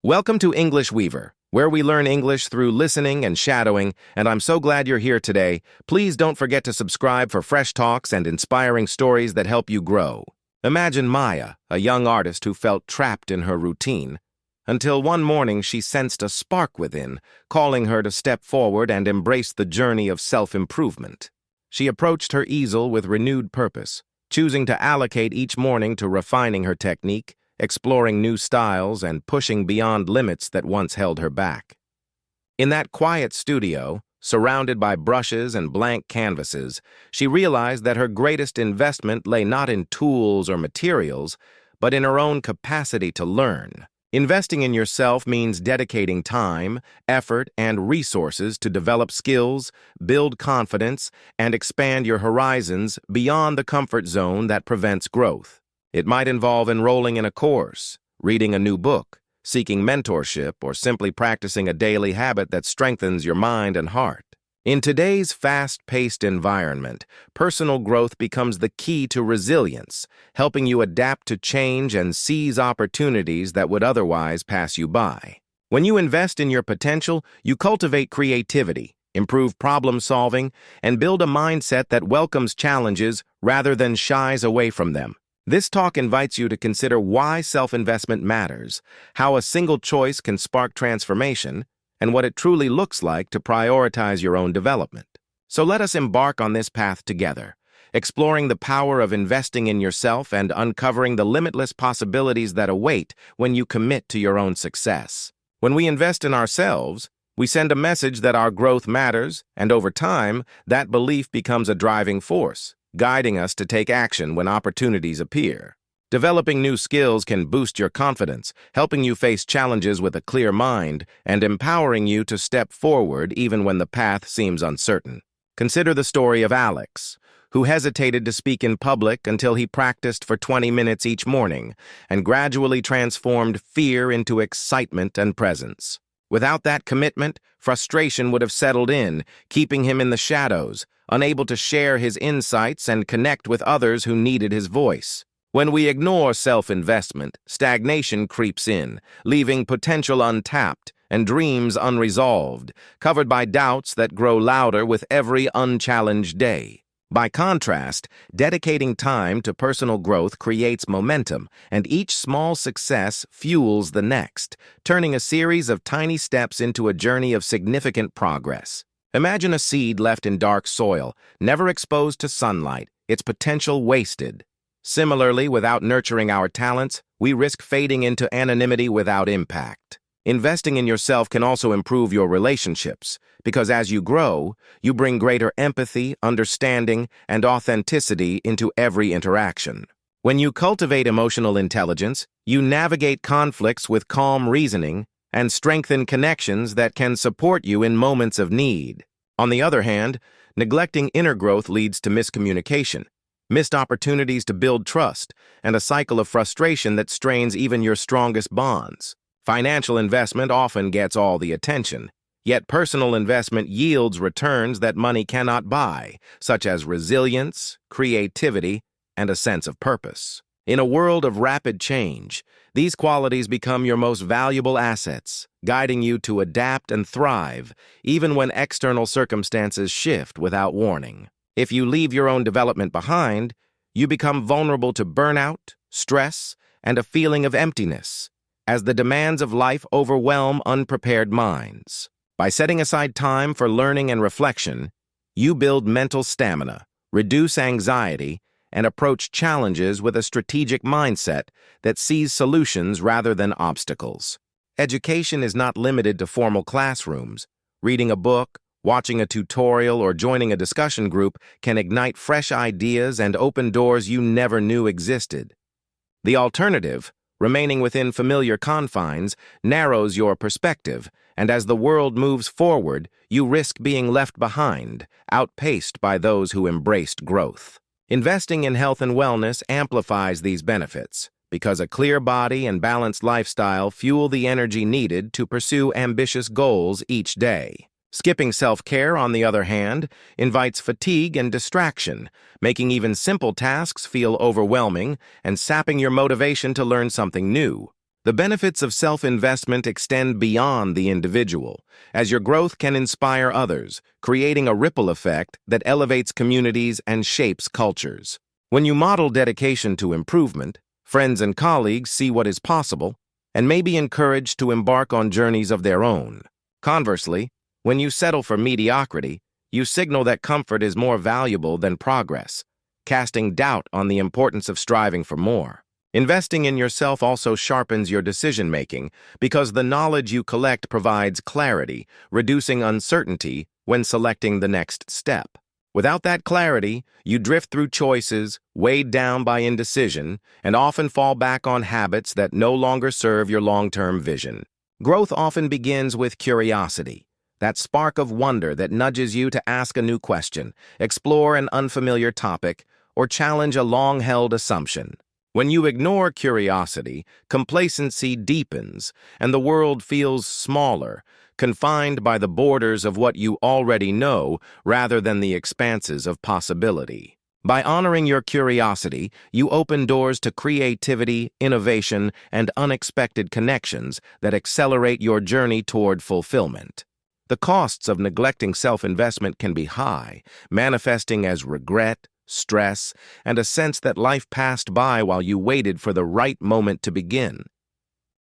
Welcome to English Weaver, where we learn English through listening and shadowing, and I'm so glad you're here today. Please don't forget to subscribe for fresh talks and inspiring stories that help you grow. Imagine Maya, a young artist who felt trapped in her routine, until one morning she sensed a spark within, calling her to step forward and embrace the journey of self-improvement. She approached her easel with renewed purpose, choosing to allocate each morning to refining her technique, exploring new styles, and pushing beyond limits that once held her back. In that quiet studio, surrounded by brushes and blank canvases, she realized that her greatest investment lay not in tools or materials, but in her own capacity to learn. Investing in yourself means dedicating time, effort, and resources to develop skills, build confidence, and expand your horizons beyond the comfort zone that prevents growth. It might involve enrolling in a course, reading a new book, seeking mentorship, or simply practicing a daily habit that strengthens your mind and heart. In today's fast-paced environment, personal growth becomes the key to resilience, helping you adapt to change and seize opportunities that would otherwise pass you by. When you invest in your potential, you cultivate creativity, improve problem-solving, and build a mindset that welcomes challenges rather than shies away from them. This talk invites you to consider why self-investment matters, how a single choice can spark transformation, and what it truly looks like to prioritize your own development. So let us embark on this path together, exploring the power of investing in yourself and uncovering the limitless possibilities that await when you commit to your own success. When we invest in ourselves, we send a message that our growth matters, and over time, that belief becomes a driving force, guiding us to take action when opportunities appear. Developing new skills can boost your confidence, helping you face challenges with a clear mind and empowering you to step forward even when the path seems uncertain. Consider the story of Alex, who hesitated to speak in public until he practiced for 20 minutes each morning and gradually transformed fear into excitement and presence. Without that commitment, frustration would have settled in, keeping him in the shadows, unable to share his insights and connect with others who needed his voice. When we ignore self-investment, stagnation creeps in, leaving potential untapped and dreams unresolved, covered by doubts that grow louder with every unchallenged day. By contrast, dedicating time to personal growth creates momentum, and each small success fuels the next, turning a series of tiny steps into a journey of significant progress. Imagine a seed left in dark soil, never exposed to sunlight, its potential wasted. Similarly, without nurturing our talents, we risk fading into anonymity without impact. Investing in yourself can also improve your relationships, because as you grow, you bring greater empathy, understanding, and authenticity into every interaction. When you cultivate emotional intelligence, you navigate conflicts with calm reasoning and strengthen connections that can support you in moments of need. On the other hand, neglecting inner growth leads to miscommunication, missed opportunities to build trust, and a cycle of frustration that strains even your strongest bonds. Financial investment often gets all the attention, yet personal investment yields returns that money cannot buy, such as resilience, creativity, and a sense of purpose. In a world of rapid change, these qualities become your most valuable assets, guiding you to adapt and thrive, even when external circumstances shift without warning. If you leave your own development behind, you become vulnerable to burnout, stress, and a feeling of emptiness, as the demands of life overwhelm unprepared minds. By setting aside time for learning and reflection, you build mental stamina, reduce anxiety, and approach challenges with a strategic mindset that sees solutions rather than obstacles. Education is not limited to formal classrooms. Reading a book, watching a tutorial, or joining a discussion group can ignite fresh ideas and open doors you never knew existed. The alternative, remaining within familiar confines, narrows your perspective, and as the world moves forward, you risk being left behind, outpaced by those who embraced growth. Investing in health and wellness amplifies these benefits, because a clear body and balanced lifestyle fuel the energy needed to pursue ambitious goals each day. Skipping self-care, on the other hand, invites fatigue and distraction, making even simple tasks feel overwhelming and sapping your motivation to learn something new. The benefits of self-investment extend beyond the individual, as your growth can inspire others, creating a ripple effect that elevates communities and shapes cultures. When you model dedication to improvement, friends and colleagues see what is possible and may be encouraged to embark on journeys of their own. Conversely, when you settle for mediocrity, you signal that comfort is more valuable than progress, casting doubt on the importance of striving for more. Investing in yourself also sharpens your decision-making because the knowledge you collect provides clarity, reducing uncertainty when selecting the next step. Without that clarity, you drift through choices, weighed down by indecision, and often fall back on habits that no longer serve your long-term vision. Growth often begins with curiosity, that spark of wonder that nudges you to ask a new question, explore an unfamiliar topic, or challenge a long-held assumption. When you ignore curiosity, complacency deepens, and the world feels smaller, confined by the borders of what you already know rather than the expanses of possibility. By honoring your curiosity, you open doors to creativity, innovation, and unexpected connections that accelerate your journey toward fulfillment. The costs of neglecting self-investment can be high, manifesting as regret, stress, and a sense that life passed by while you waited for the right moment to begin.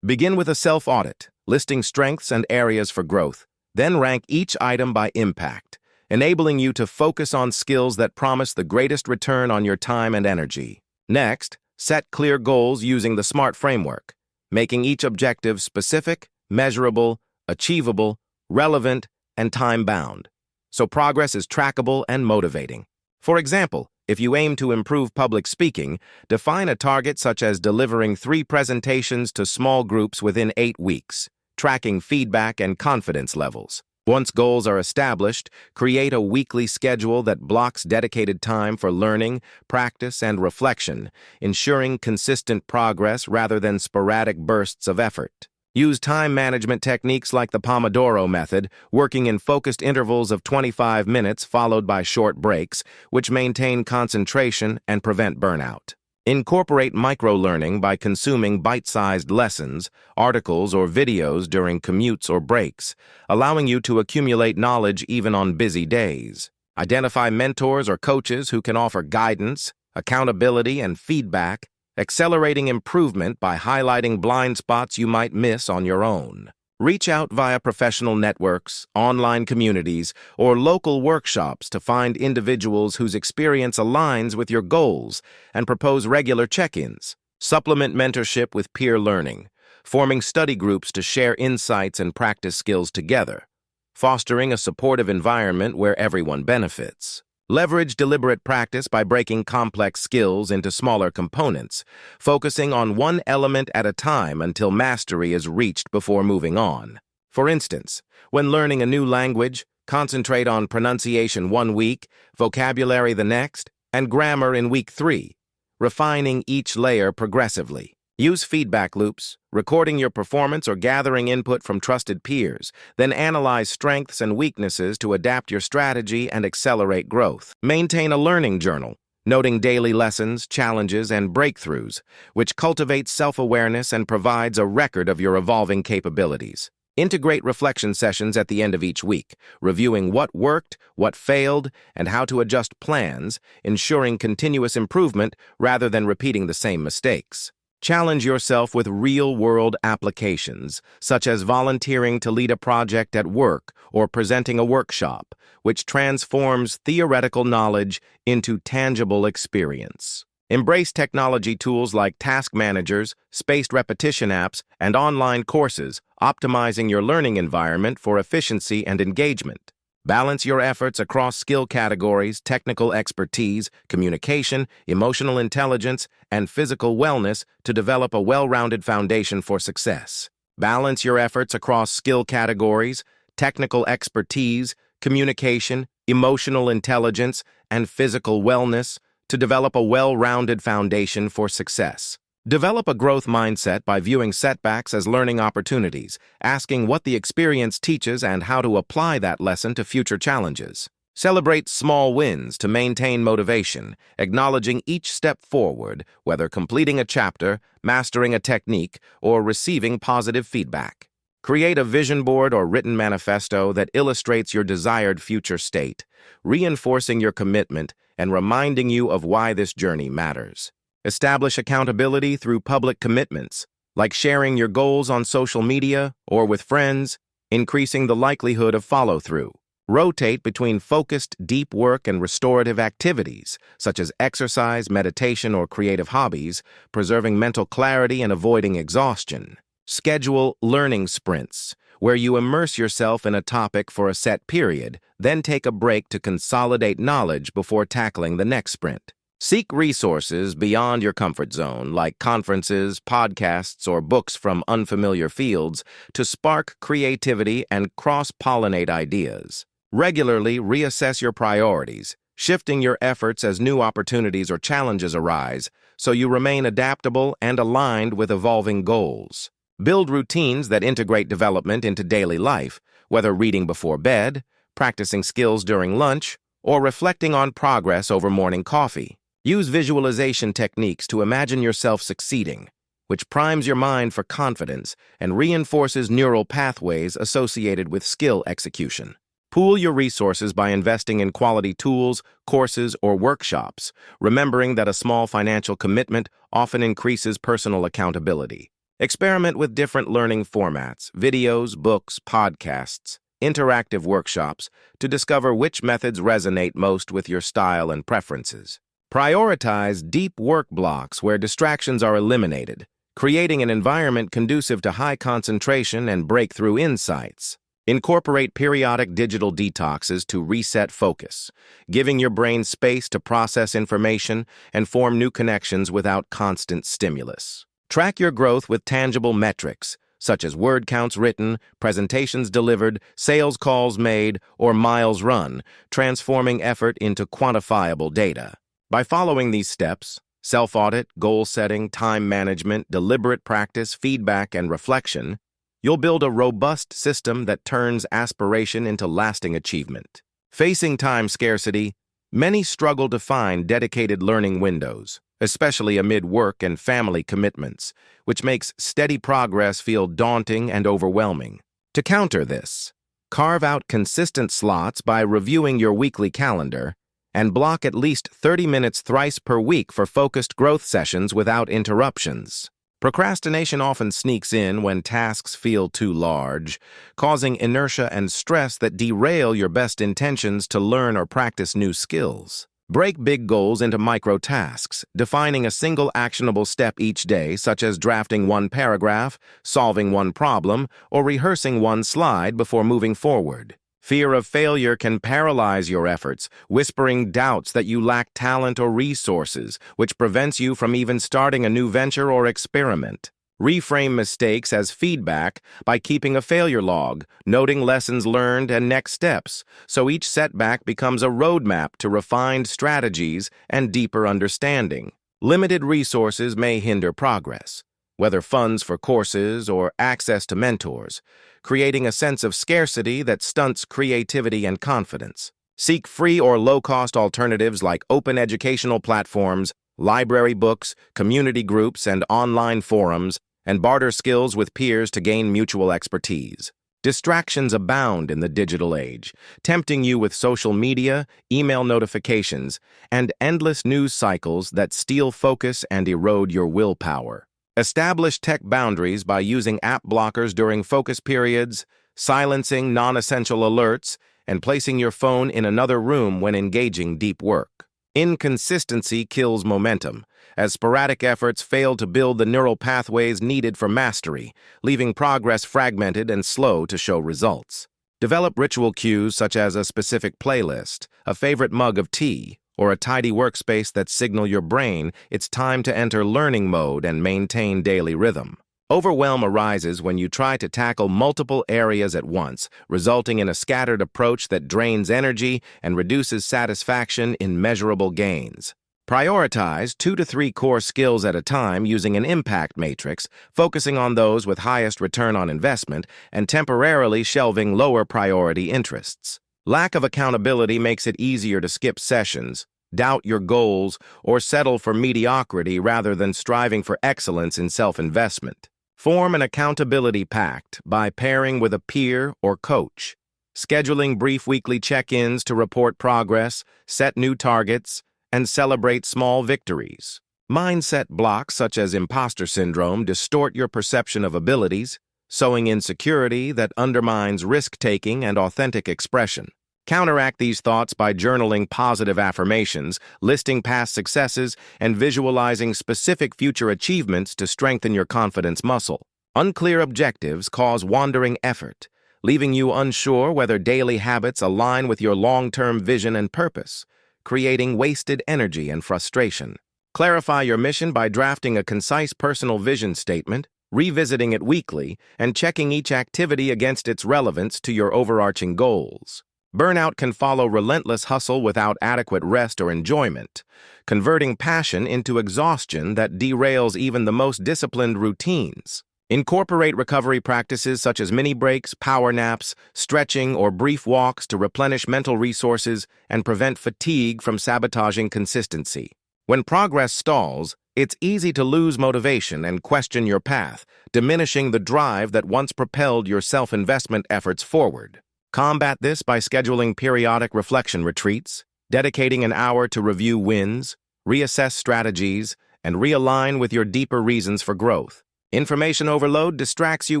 Begin with a self-audit, listing strengths and areas for growth, then rank each item by impact, enabling you to focus on skills that promise the greatest return on your time and energy. Next, set clear goals using the SMART framework, making each objective specific, measurable, achievable, relevant, and time-bound, so progress is trackable and motivating. For example, if you aim to improve public speaking, define a target such as delivering 3 presentations to small groups within 8 weeks, tracking feedback and confidence levels. Once goals are established, create a weekly schedule that blocks dedicated time for learning, practice, and reflection, ensuring consistent progress rather than sporadic bursts of effort. Use time management techniques like the Pomodoro method, working in focused intervals of 25 minutes followed by short breaks, which maintain concentration and prevent burnout. Incorporate micro-learning by consuming bite-sized lessons, articles, or videos during commutes or breaks, allowing you to accumulate knowledge even on busy days. Identify mentors or coaches who can offer guidance, accountability, and feedback, accelerating improvement by highlighting blind spots you might miss on your own. Reach out via professional networks, online communities, or local workshops to find individuals whose experience aligns with your goals and propose regular check-ins. Supplement mentorship with peer learning, forming study groups to share insights and practice skills together, fostering a supportive environment where everyone benefits. Leverage deliberate practice by breaking complex skills into smaller components, focusing on one element at a time until mastery is reached before moving on. For instance, when learning a new language, concentrate on pronunciation 1 week, vocabulary the next, and grammar in week 3, refining each layer progressively. Use feedback loops, recording your performance or gathering input from trusted peers, then analyze strengths and weaknesses to adapt your strategy and accelerate growth. Maintain a learning journal, noting daily lessons, challenges, and breakthroughs, which cultivates self-awareness and provides a record of your evolving capabilities. Integrate reflection sessions at the end of each week, reviewing what worked, what failed, and how to adjust plans, ensuring continuous improvement rather than repeating the same mistakes. Challenge yourself with real-world applications, such as volunteering to lead a project at work or presenting a workshop, which transforms theoretical knowledge into tangible experience. Embrace technology tools like task managers, spaced repetition apps, and online courses, optimizing your learning environment for efficiency and engagement. Balance your efforts across skill categories, technical expertise, communication, emotional intelligence, and physical wellness to develop a well-rounded foundation for success. Balance your efforts across skill categories, technical expertise, communication, emotional intelligence, and physical wellness to develop a well-rounded foundation for success. Develop a growth mindset by viewing setbacks as learning opportunities, asking what the experience teaches and how to apply that lesson to future challenges. Celebrate small wins to maintain motivation, acknowledging each step forward, whether completing a chapter, mastering a technique, or receiving positive feedback. Create a vision board or written manifesto that illustrates your desired future state, reinforcing your commitment and reminding you of why this journey matters. Establish accountability through public commitments, like sharing your goals on social media or with friends, increasing the likelihood of follow-through. Rotate between focused, deep work and restorative activities, such as exercise, meditation, or creative hobbies, preserving mental clarity and avoiding exhaustion. Schedule learning sprints, where you immerse yourself in a topic for a set period, then take a break to consolidate knowledge before tackling the next sprint. Seek resources beyond your comfort zone, like conferences, podcasts, or books from unfamiliar fields, to spark creativity and cross-pollinate ideas. Regularly reassess your priorities, shifting your efforts as new opportunities or challenges arise, so you remain adaptable and aligned with evolving goals. Build routines that integrate development into daily life, whether reading before bed, practicing skills during lunch, or reflecting on progress over morning coffee. Use visualization techniques to imagine yourself succeeding, which primes your mind for confidence and reinforces neural pathways associated with skill execution. Pool your resources by investing in quality tools, courses, or workshops, remembering that a small financial commitment often increases personal accountability. Experiment with different learning formats, videos, books, podcasts, interactive workshops, to discover which methods resonate most with your style and preferences. Prioritize deep work blocks where distractions are eliminated, creating an environment conducive to high concentration and breakthrough insights. Incorporate periodic digital detoxes to reset focus, giving your brain space to process information and form new connections without constant stimulus. Track your growth with tangible metrics, such as word counts written, presentations delivered, sales calls made, or miles run, transforming effort into quantifiable data. By following these steps, self-audit, goal setting, time management, deliberate practice, feedback, and reflection, you'll build a robust system that turns aspiration into lasting achievement. Facing time scarcity, many struggle to find dedicated learning windows, especially amid work and family commitments, which makes steady progress feel daunting and overwhelming. To counter this, carve out consistent slots by reviewing your weekly calendar and block at least 30 minutes thrice per week for focused growth sessions without interruptions. Procrastination often sneaks in when tasks feel too large, causing inertia and stress that derail your best intentions to learn or practice new skills. Break big goals into micro-tasks, defining a single actionable step each day, such as drafting one paragraph, solving one problem, or rehearsing one slide before moving forward. Fear of failure can paralyze your efforts, whispering doubts that you lack talent or resources, which prevents you from even starting a new venture or experiment. Reframe mistakes as feedback by keeping a failure log, noting lessons learned and next steps, so each setback becomes a roadmap to refined strategies and deeper understanding. Limited resources may hinder progress, whether funds for courses or access to mentors, creating a sense of scarcity that stunts creativity and confidence. Seek free or low-cost alternatives like open educational platforms, library books, community groups, and online forums, and barter skills with peers to gain mutual expertise. Distractions abound in the digital age, tempting you with social media, email notifications, and endless news cycles that steal focus and erode your willpower. Establish tech boundaries by using app blockers during focus periods, silencing non-essential alerts, and placing your phone in another room when engaging deep work. Inconsistency kills momentum, as sporadic efforts fail to build the neural pathways needed for mastery, leaving progress fragmented and slow to show results. Develop ritual cues such as a specific playlist, a favorite mug of tea, or a tidy workspace that signal your brain it's time to enter learning mode and maintain daily rhythm. Overwhelm arises when you try to tackle multiple areas at once, resulting in a scattered approach that drains energy and reduces satisfaction in measurable gains. Prioritize 2 to 3 core skills at a time using an impact matrix, focusing on those with highest return on investment and temporarily shelving lower priority interests. Lack of accountability makes it easier to skip sessions, doubt your goals, or settle for mediocrity rather than striving for excellence in self-investment. Form an accountability pact by pairing with a peer or coach. Scheduling brief weekly check-ins to report progress, set new targets, and celebrate small victories. Mindset blocks such as imposter syndrome distort your perception of abilities, sowing insecurity that undermines risk-taking and authentic expression. Counteract these thoughts by journaling positive affirmations, listing past successes, and visualizing specific future achievements to strengthen your confidence muscle. Unclear objectives cause wandering effort, leaving you unsure whether daily habits align with your long-term vision and purpose, creating wasted energy and frustration. Clarify your mission by drafting a concise personal vision statement, revisiting it weekly, and checking each activity against its relevance to your overarching goals. Burnout can follow relentless hustle without adequate rest or enjoyment, converting passion into exhaustion that derails even the most disciplined routines. Incorporate recovery practices such as mini breaks, power naps, stretching, or brief walks to replenish mental resources and prevent fatigue from sabotaging consistency. When progress stalls, it's easy to lose motivation and question your path, diminishing the drive that once propelled your self-investment efforts forward. Combat this by scheduling periodic reflection retreats, dedicating an hour to review wins, reassess strategies, and realign with your deeper reasons for growth. Information overload distracts you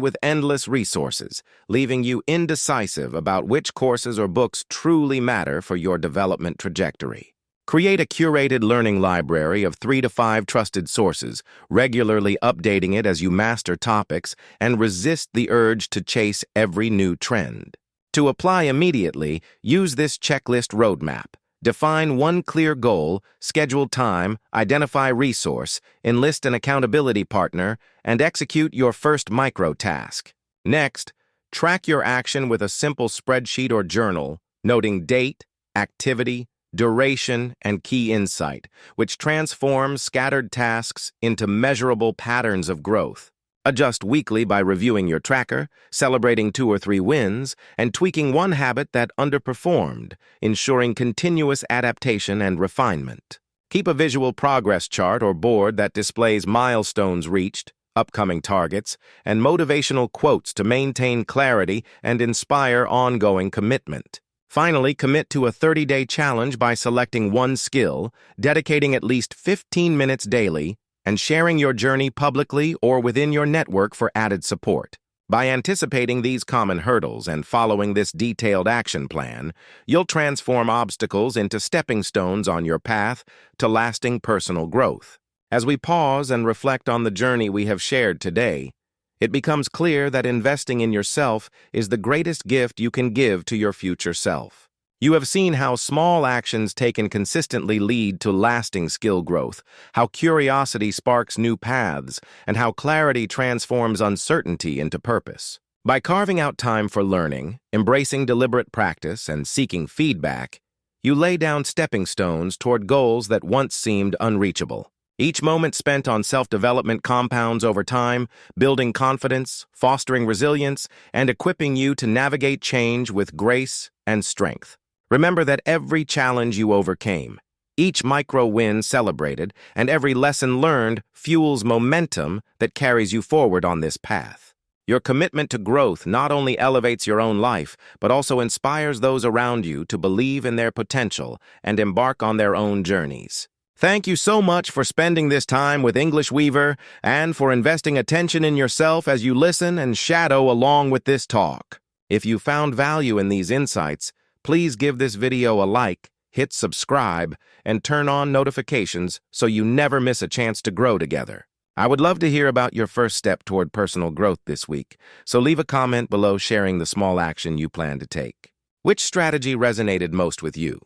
with endless resources, leaving you indecisive about which courses or books truly matter for your development trajectory. Create a curated learning library of 3 to 5 trusted sources, regularly updating it as you master topics and resist the urge to chase every new trend. To apply immediately, use this checklist roadmap. Define one clear goal, schedule time, identify resource, enlist an accountability partner, and execute your first micro-task. Next, track your action with a simple spreadsheet or journal, noting date, activity, duration, and key insight, which transforms scattered tasks into measurable patterns of growth. Adjust weekly by reviewing your tracker, celebrating 2 or 3 wins, and tweaking one habit that underperformed, ensuring continuous adaptation and refinement. Keep a visual progress chart or board that displays milestones reached, upcoming targets, and motivational quotes to maintain clarity and inspire ongoing commitment. Finally, commit to a 30-day challenge by selecting one skill, dedicating at least 15 minutes daily, and sharing your journey publicly or within your network for added support. By anticipating these common hurdles and following this detailed action plan, you'll transform obstacles into stepping stones on your path to lasting personal growth. As we pause and reflect on the journey we have shared today, it becomes clear that investing in yourself is the greatest gift you can give to your future self. You have seen how small actions taken consistently lead to lasting skill growth, how curiosity sparks new paths, and how clarity transforms uncertainty into purpose. By carving out time for learning, embracing deliberate practice, and seeking feedback, you lay down stepping stones toward goals that once seemed unreachable. Each moment spent on self-development compounds over time, building confidence, fostering resilience, and equipping you to navigate change with grace and strength. Remember that every challenge you overcame, each micro-win celebrated, and every lesson learned fuels momentum that carries you forward on this path. Your commitment to growth not only elevates your own life, but also inspires those around you to believe in their potential and embark on their own journeys. Thank you so much for spending this time with English Weaver and for investing attention in yourself as you listen and shadow along with this talk. If you found value in these insights, please give this video a like, hit subscribe, and turn on notifications so you never miss a chance to grow together. I would love to hear about your first step toward personal growth this week, so leave a comment below sharing the small action you plan to take. Which strategy resonated most with you?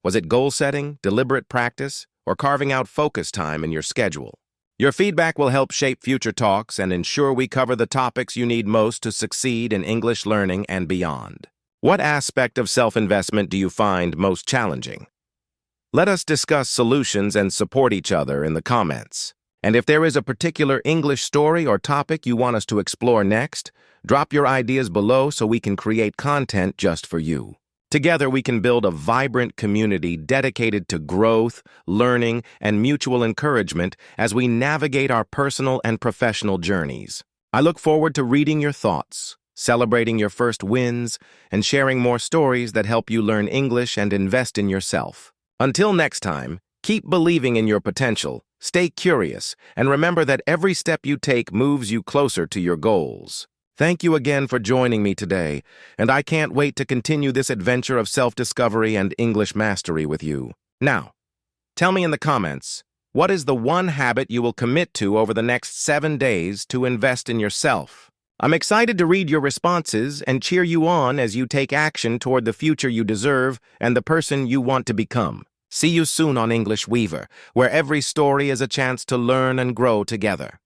Was it goal setting, deliberate practice, or carving out focus time in your schedule? Your feedback will help shape future talks and ensure we cover the topics you need most to succeed in English learning and beyond. What aspect of self-investment do you find most challenging? Let us discuss solutions and support each other in the comments. And if there is a particular English story or topic you want us to explore next, drop your ideas below so we can create content just for you. Together, we can build a vibrant community dedicated to growth, learning, and mutual encouragement as we navigate our personal and professional journeys. I look forward to reading your thoughts, celebrating your first wins, and sharing more stories that help you learn English and invest in yourself. Until next time, keep believing in your potential, stay curious, and remember that every step you take moves you closer to your goals. Thank you again for joining me today, and I can't wait to continue this adventure of self-discovery and English mastery with you. Now, tell me in the comments, what is the one habit you will commit to over the next 7 days to invest in yourself? I'm excited to read your responses and cheer you on as you take action toward the future you deserve and the person you want to become. See you soon on English Weaver, where every story is a chance to learn and grow together.